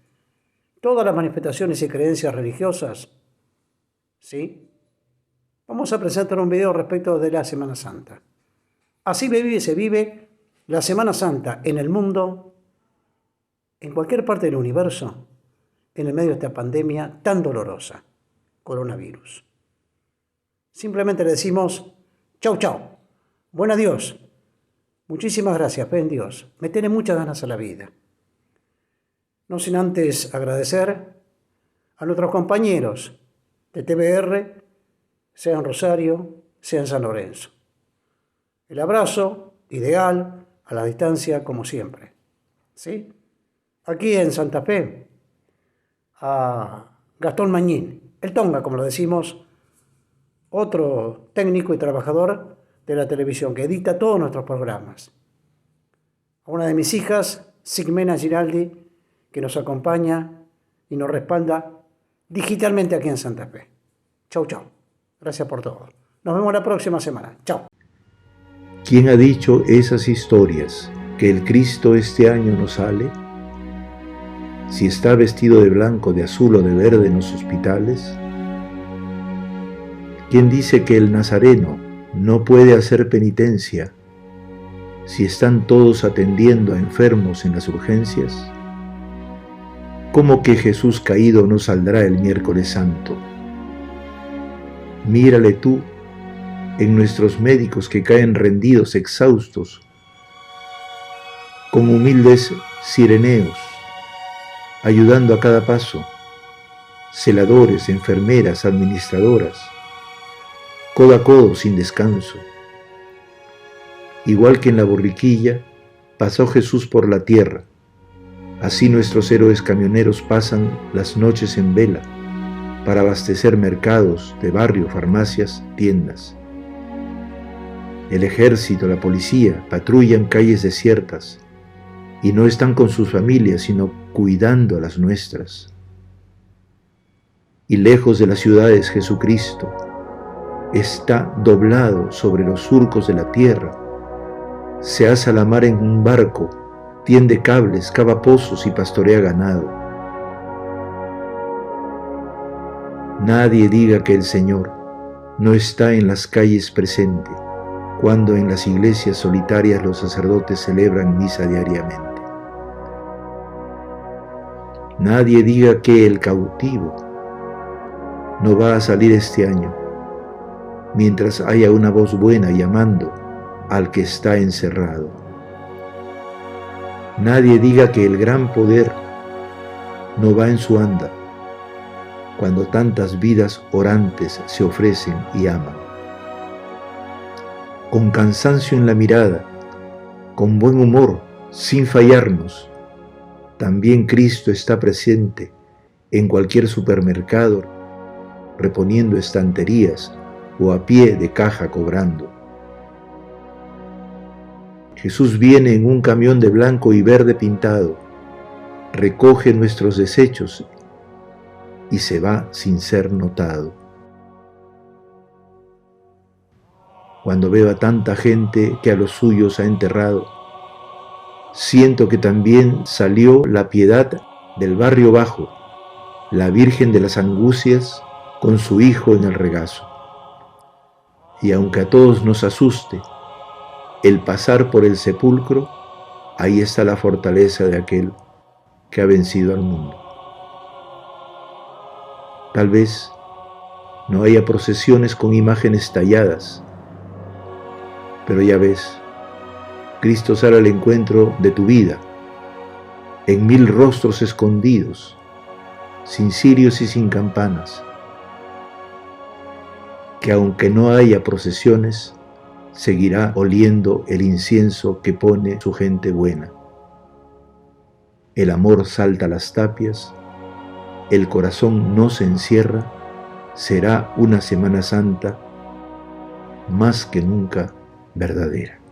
todas las manifestaciones y creencias religiosas, ¿sí? Vamos a presentar un video respecto de la Semana Santa. Así se vive la Semana Santa en el mundo, en cualquier parte del universo, en el medio de esta pandemia tan dolorosa, coronavirus. Simplemente le decimos, chau, chau, buen adiós, muchísimas gracias, fe en Dios, me tiene muchas ganas a la vida. No sin antes agradecer a nuestros compañeros de TBR, sea en Rosario, sea en San Lorenzo. El abrazo ideal, a la distancia, como siempre. ¿Sí? Aquí en Santa Fe, a Gastón Mañín, el Tonga, como lo decimos, otro técnico y trabajador de la televisión que edita todos nuestros programas. A una de mis hijas, Sigmena Giraldi, que nos acompaña y nos respalda digitalmente aquí en Santa Fe. Chau, chau. Gracias por todo. Nos vemos la próxima semana. Chau. ¿Quién ha dicho esas historias que el Cristo este año no sale? Si está vestido de blanco, de azul o de verde en los hospitales. ¿Quién dice que el Nazareno no puede hacer penitencia si están todos atendiendo a enfermos en las urgencias? ¿Cómo que Jesús caído no saldrá el miércoles santo? Mírale tú en nuestros médicos que caen rendidos, exhaustos, con humildes sireneos, ayudando a cada paso, celadores, enfermeras, administradoras, codo a codo sin descanso. Igual que en la borriquilla, pasó Jesús por la tierra. Así nuestros héroes camioneros pasan las noches en vela para abastecer mercados de barrio, farmacias, tiendas. El ejército, la policía patrullan calles desiertas y no están con sus familias, sino cuidando a las nuestras. Y lejos de las ciudades, Jesucristo está doblado sobre los surcos de la tierra, se asa la mar en un barco, tiende cables, cava pozos y pastorea ganado. Nadie diga que el Señor no está en las calles presente, cuando en las iglesias solitarias los sacerdotes celebran misa diariamente. Nadie diga que el cautivo no va a salir este año, mientras haya una voz buena llamando al que está encerrado. Nadie diga que el gran poder no va en su anda, cuando tantas vidas orantes se ofrecen y aman. con cansancio en la mirada, con buen humor, sin fallarnos. También Cristo está presente en cualquier supermercado, reponiendo estanterías o a pie de caja cobrando. Jesús viene en un camión de blanco y verde pintado, recoge nuestros desechos y se va sin ser notado. Cuando veo a tanta gente que a los suyos ha enterrado, siento que también salió la piedad del barrio bajo, la Virgen de las Angustias con su Hijo en el regazo. Y aunque a todos nos asuste el pasar por el sepulcro, ahí está la fortaleza de aquel que ha vencido al mundo. Tal vez no haya procesiones con imágenes talladas, pero ya ves, Cristo sale al encuentro de tu vida, en 1000 rostros escondidos, sin cirios y sin campanas, que aunque no haya procesiones, seguirá oliendo el incienso que pone su gente buena. El amor salta a las tapias, el corazón no se encierra, será una Semana Santa más que nunca verdadera.